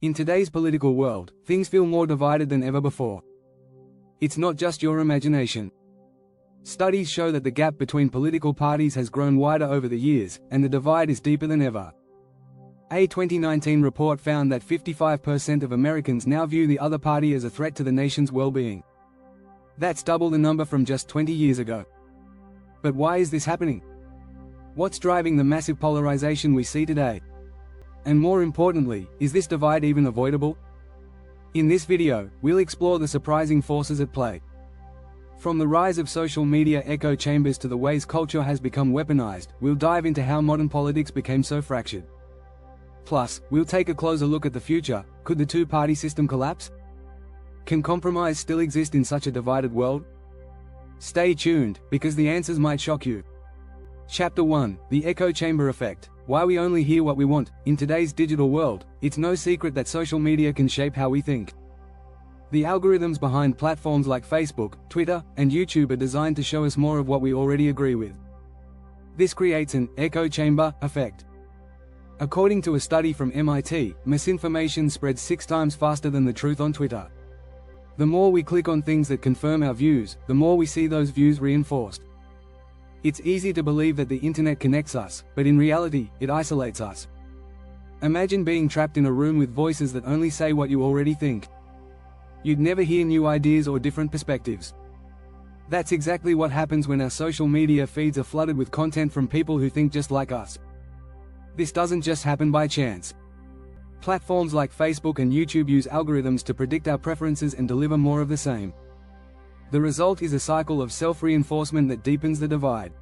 In today's political world, things feel more divided than ever before. It's not just your imagination. Studies show that the gap between political parties has grown wider over the years, and the divide is deeper than ever. A 2019 report found that 55% of Americans now view the other party as a threat to the nation's well-being. That's double the number from just 20 years ago. But why is this happening? What's driving the massive polarization we see today? And more importantly, is this divide even avoidable? In this video, we'll explore the surprising forces at play. From the rise of social media echo chambers to the ways culture has become weaponized, we'll dive into how modern politics became so fractured. Plus, we'll take a closer look at the future. Could the two-party system collapse? Can compromise still exist in such a divided world? Stay tuned, because the answers might shock you. Chapter 1: The Echo Chamber Effect. Why we only hear what we want. In today's digital world, it's no secret that social media can shape how we think. The algorithms behind platforms like Facebook, Twitter, and YouTube are designed to show us more of what we already agree with. This creates an echo chamber effect. According to a study from MIT, misinformation spreads 6 times faster than the truth on Twitter. The more we click on things that confirm our views, the more we see those views reinforced. It's easy to believe that the internet connects us, but in reality, it isolates us. Imagine being trapped in a room with voices that only say what you already think. You'd never hear new ideas or different perspectives. That's exactly what happens when our social media feeds are flooded with content from people who think just like us. This doesn't just happen by chance. Platforms like Facebook and YouTube use algorithms to predict our preferences and deliver more of the same. The result is a cycle of self-reinforcement that deepens the divide.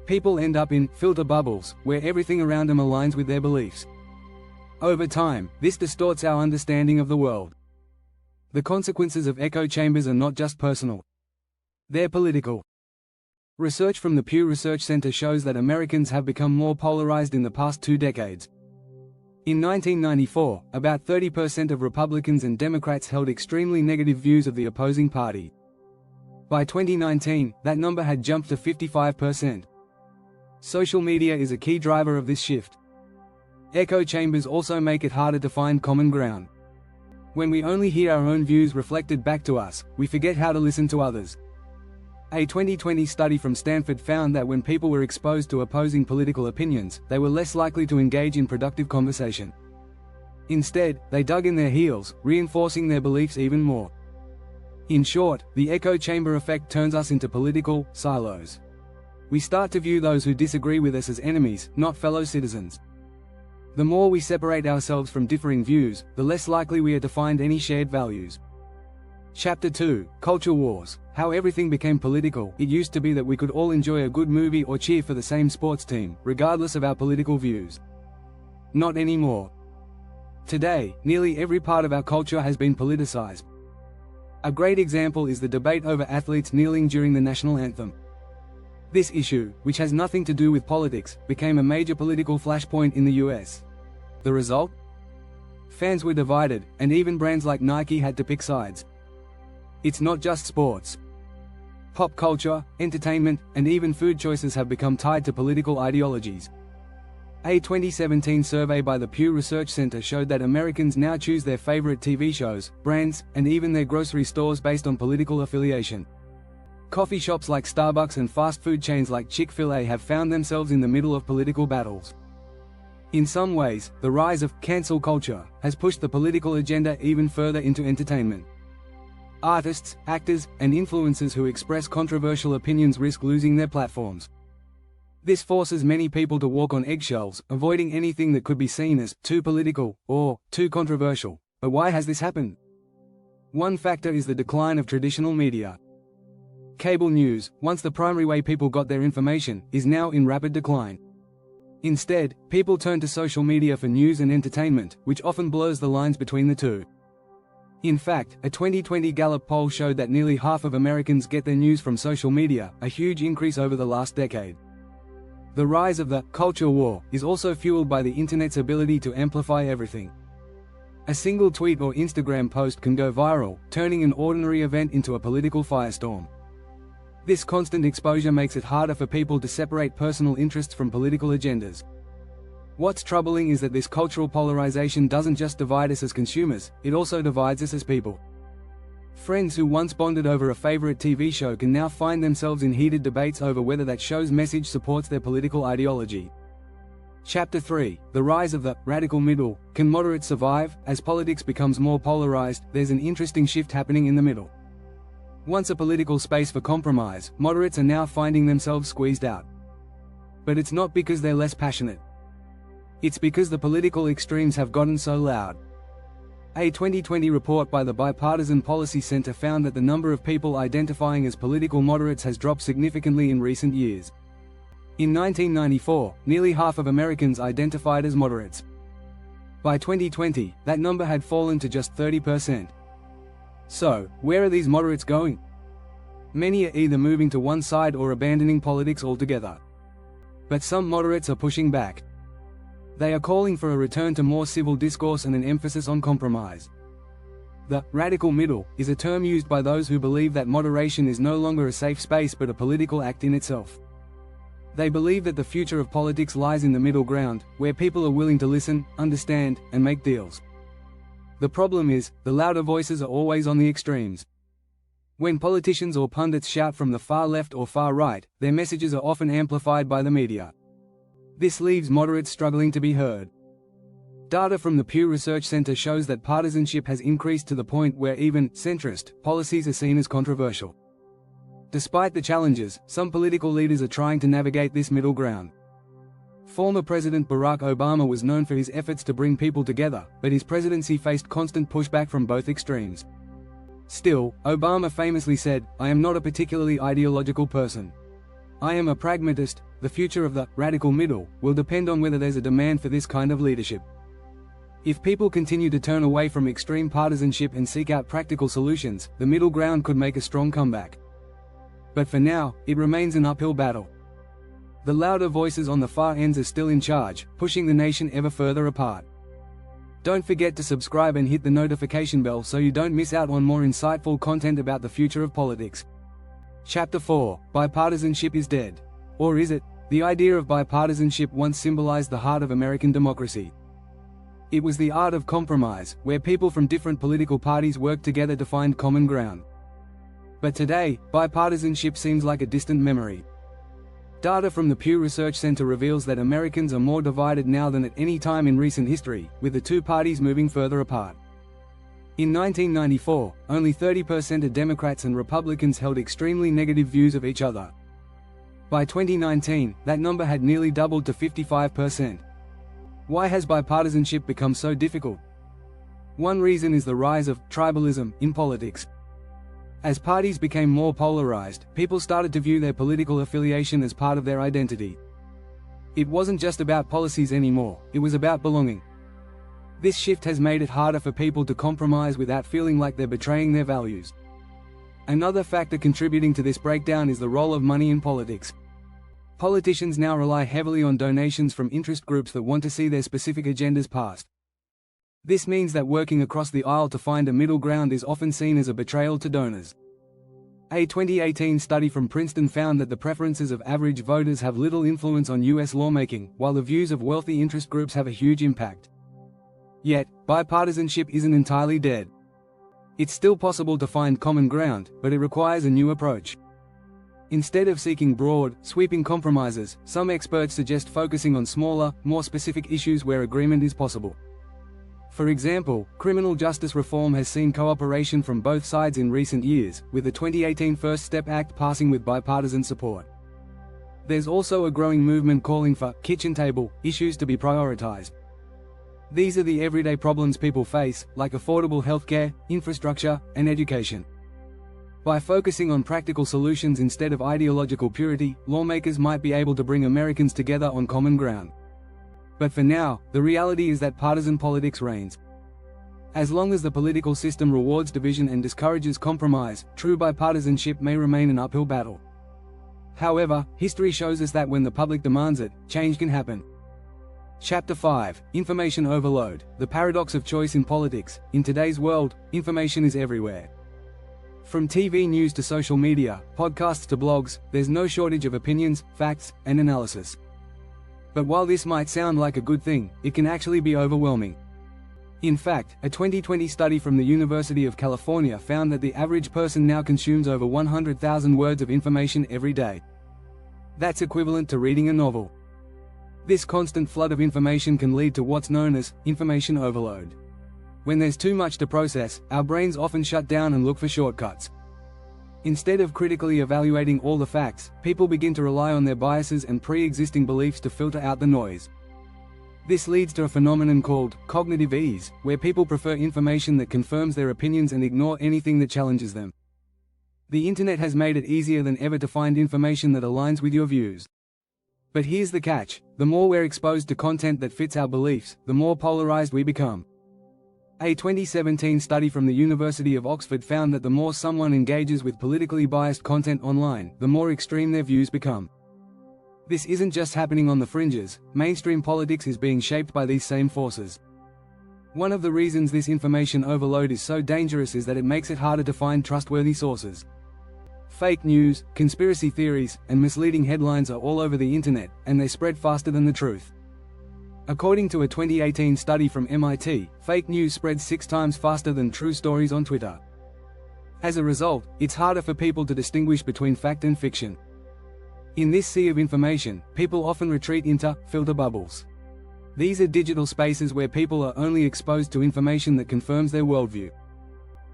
People end up in filter bubbles, where everything around them aligns with their beliefs. Over time, this distorts our understanding of the world. The consequences of echo chambers are not just personal. They're political. Research from the Pew Research Center shows that Americans have become more polarized in the past 2 decades. In 1994, about 30% of Republicans and Democrats held extremely negative views of the opposing party. By 2019, that number had jumped to 55%. Social media is a key driver of this shift. Echo chambers also make it harder to find common ground. When we only hear our own views reflected back to us, we forget how to listen to others. A 2020 study from Stanford found that when people were exposed to opposing political opinions, they were less likely to engage in productive conversation. Instead, they dug in their heels, reinforcing their beliefs even more. In short, the echo chamber effect turns us into political silos. We start to view those who disagree with us as enemies, not fellow citizens. The more we separate ourselves from differing views, the less likely we are to find any shared values. Chapter 2: Culture Wars. How everything became political. It used to be that we could all enjoy a good movie or cheer for the same sports team, regardless of our political views. Not anymore. Today, nearly every part of our culture has been politicized. A great example is the debate over athletes kneeling during the national anthem. This issue, which has nothing to do with politics, became a major political flashpoint in the US. The result? Fans were divided, and even brands like Nike had to pick sides. It's not just sports. Pop culture, entertainment, and even food choices have become tied to political ideologies. A 2017 survey by the Pew Research Center showed that Americans now choose their favorite TV shows, brands, and even their grocery stores based on political affiliation. Coffee shops like Starbucks and fast food chains like Chick-fil-A have found themselves in the middle of political battles. In some ways, the rise of cancel culture has pushed the political agenda even further into entertainment. Artists, actors, and influencers who express controversial opinions risk losing their platforms. This forces many people to walk on eggshells, avoiding anything that could be seen as too political or too controversial. But why has this happened? One factor is the decline of traditional media. Cable news, once the primary way people got their information, is now in rapid decline. Instead, people turn to social media for news and entertainment, which often blurs the lines between the two. In fact, a 2020 Gallup poll showed that nearly half of Americans get their news from social media, a huge increase over the last decade. The rise of the culture war is also fueled by the internet's ability to amplify everything. A single tweet or Instagram post can go viral, turning an ordinary event into a political firestorm. This constant exposure makes it harder for people to separate personal interests from political agendas. What's troubling is that this cultural polarization doesn't just divide us as consumers, it also divides us as people. Friends who once bonded over a favorite TV show can now find themselves in heated debates over whether that show's message supports their political ideology. Chapter 3: The Rise of the Radical Middle. Can moderates survive? As politics becomes more polarized, there's an interesting shift happening in the middle. Once a political space for compromise, moderates are now finding themselves squeezed out. But it's not because they're less passionate. It's because the political extremes have gotten so loud. A 2020 report by the Bipartisan Policy Center found that the number of people identifying as political moderates has dropped significantly in recent years. In 1994, nearly half of Americans identified as moderates. By 2020, that number had fallen to just 30%. So, where are these moderates going? Many are either moving to one side or abandoning politics altogether. But some moderates are pushing back. They are calling for a return to more civil discourse and an emphasis on compromise. The radical middle is a term used by those who believe that moderation is no longer a safe space but a political act in itself. They believe that the future of politics lies in the middle ground, where people are willing to listen, understand, and make deals. The problem is, the louder voices are always on the extremes. When politicians or pundits shout from the far left or far right, their messages are often amplified by the media. This leaves moderates struggling to be heard. Data from the Pew Research Center shows that partisanship has increased to the point where even centrist policies are seen as controversial. Despite the challenges, some political leaders are trying to navigate this middle ground. Former President Barack Obama was known for his efforts to bring people together, but his presidency faced constant pushback from both extremes. Still, Obama famously said, "I am not a particularly ideological person. I am a pragmatist. The future of the radical middle will depend on whether there's a demand for this kind of leadership." If people continue to turn away from extreme partisanship and seek out practical solutions, the middle ground could make a strong comeback. But for now, it remains an uphill battle. The louder voices on the far ends are still in charge, pushing the nation ever further apart. Don't forget to subscribe and hit the notification bell so you don't miss out on more insightful content about the future of politics. Chapter 4: Bipartisanship is dead. Or is it? The idea of bipartisanship once symbolized the heart of American democracy. It was the art of compromise, where people from different political parties worked together to find common ground. But today, bipartisanship seems like a distant memory. Data from the Pew Research Center reveals that Americans are more divided now than at any time in recent history, with the two parties moving further apart. In 1994, only 30% of Democrats and Republicans held extremely negative views of each other. By 2019, that number had nearly doubled to 55%. Why has bipartisanship become so difficult? One reason is the rise of tribalism in politics. As parties became more polarized, people started to view their political affiliation as part of their identity. It wasn't just about policies anymore, it was about belonging. This shift has made it harder for people to compromise without feeling like they're betraying their values. Another factor contributing to this breakdown is the role of money in politics. Politicians now rely heavily on donations from interest groups that want to see their specific agendas passed. This means that working across the aisle to find a middle ground is often seen as a betrayal to donors. A 2018 study from Princeton found that the preferences of average voters have little influence on U.S. lawmaking, while the views of wealthy interest groups have a huge impact. Yet, bipartisanship isn't entirely dead. It's still possible to find common ground, but it requires a new approach. Instead of seeking broad, sweeping compromises, some experts suggest focusing on smaller, more specific issues where agreement is possible. For example, criminal justice reform has seen cooperation from both sides in recent years, with the 2018 First Step Act passing with bipartisan support. There's also a growing movement calling for kitchen table issues to be prioritized. These are the everyday problems people face, like affordable healthcare, infrastructure, and education. By focusing on practical solutions instead of ideological purity, lawmakers might be able to bring Americans together on common ground. But for now, the reality is that partisan politics reigns. As long as the political system rewards division and discourages compromise, true bipartisanship may remain an uphill battle. However, history shows us that when the public demands it, change can happen. Chapter 5: Information Overload, the Paradox of Choice in Politics. In today's world, information is everywhere. From TV news to social media, podcasts to blogs, there's no shortage of opinions, facts, and analysis. But while this might sound like a good thing, it can actually be overwhelming. In fact, a 2020 study from the University of California found that the average person now consumes over 100,000 words of information every day. That's equivalent to reading a novel. This constant flood of information can lead to what's known as information overload. When there's too much to process, our brains often shut down and look for shortcuts. Instead of critically evaluating all the facts, people begin to rely on their biases and pre-existing beliefs to filter out the noise. This leads to a phenomenon called cognitive ease, where people prefer information that confirms their opinions and ignore anything that challenges them. The internet has made it easier than ever to find information that aligns with your views. But here's the catch: the more we're exposed to content that fits our beliefs, the more polarized we become. A 2017 study from the University of Oxford found that the more someone engages with politically biased content online, the more extreme their views become. This isn't just happening on the fringes. Mainstream politics is being shaped by these same forces. One of the reasons this information overload is so dangerous is that it makes it harder to find trustworthy sources. Fake news, conspiracy theories, and misleading headlines are all over the internet, and they spread faster than the truth. According to a 2018 study from MIT, fake news spreads 6 times faster than true stories on Twitter. As a result, it's harder for people to distinguish between fact and fiction. In this sea of information, people often retreat into filter bubbles. These are digital spaces where people are only exposed to information that confirms their worldview.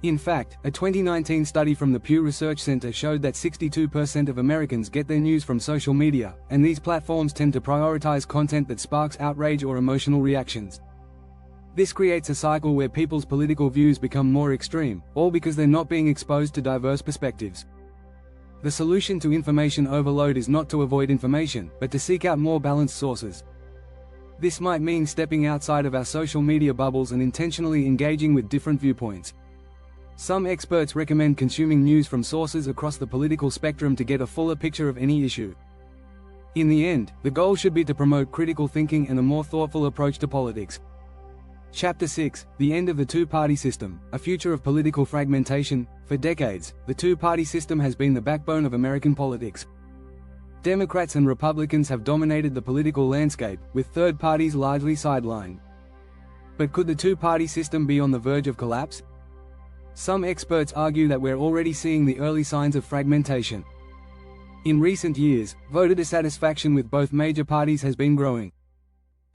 In fact, a 2019 study from the Pew Research Center showed that 62% of Americans get their news from social media, and these platforms tend to prioritize content that sparks outrage or emotional reactions. This creates a cycle where people's political views become more extreme, all because they're not being exposed to diverse perspectives. The solution to information overload is not to avoid information, but to seek out more balanced sources. This might mean stepping outside of our social media bubbles and intentionally engaging with different viewpoints. Some experts recommend consuming news from sources across the political spectrum to get a fuller picture of any issue. In the end, the goal should be to promote critical thinking and a more thoughtful approach to politics. Chapter 6: The End of the Two-Party System, A Future of Political Fragmentation. For decades, the two-party system has been the backbone of American politics. Democrats and Republicans have dominated the political landscape, with third parties largely sidelined. But could the two-party system be on the verge of collapse? Some experts argue that we're already seeing the early signs of fragmentation. In recent years, voter dissatisfaction with both major parties has been growing.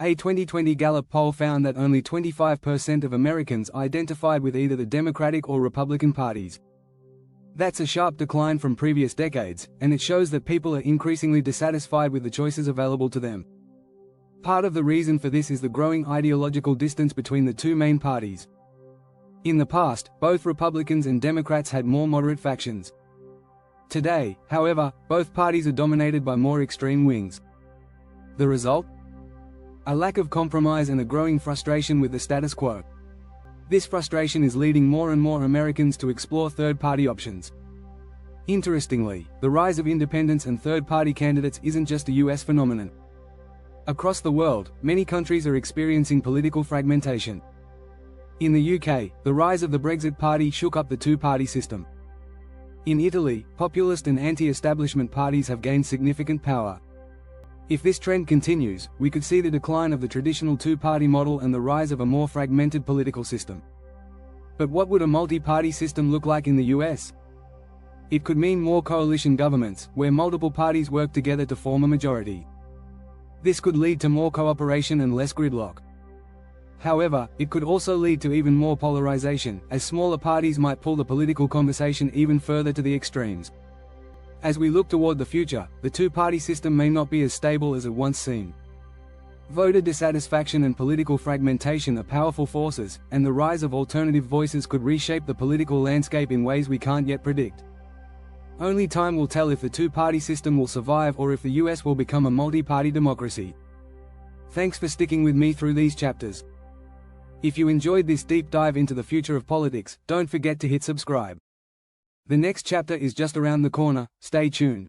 A 2020 Gallup poll found that only 25% of Americans identified with either the Democratic or Republican parties. That's a sharp decline from previous decades, and it shows that people are increasingly dissatisfied with the choices available to them. Part of the reason for this is the growing ideological distance between the two main parties. In the past, both Republicans and Democrats had more moderate factions. Today, however, both parties are dominated by more extreme wings. The result? A lack of compromise and a growing frustration with the status quo. This frustration is leading more and more Americans to explore third-party options. Interestingly, the rise of independents and third-party candidates isn't just a US phenomenon. Across the world, many countries are experiencing political fragmentation. In the UK, the rise of the Brexit Party shook up the two-party system. In Italy, populist and anti-establishment parties have gained significant power. If this trend continues, we could see the decline of the traditional two-party model and the rise of a more fragmented political system. But what would a multi-party system look like in the US? It could mean more coalition governments, where multiple parties work together to form a majority. This could lead to more cooperation and less gridlock. However, it could also lead to even more polarization, as smaller parties might pull the political conversation even further to the extremes. As we look toward the future, the two-party system may not be as stable as it once seemed. Voter dissatisfaction and political fragmentation are powerful forces, and the rise of alternative voices could reshape the political landscape in ways we can't yet predict. Only time will tell if the two-party system will survive or if the US will become a multi-party democracy. Thanks for sticking with me through these chapters. If you enjoyed this deep dive into the future of politics, don't forget to hit subscribe. The next chapter is just around the corner. Stay tuned.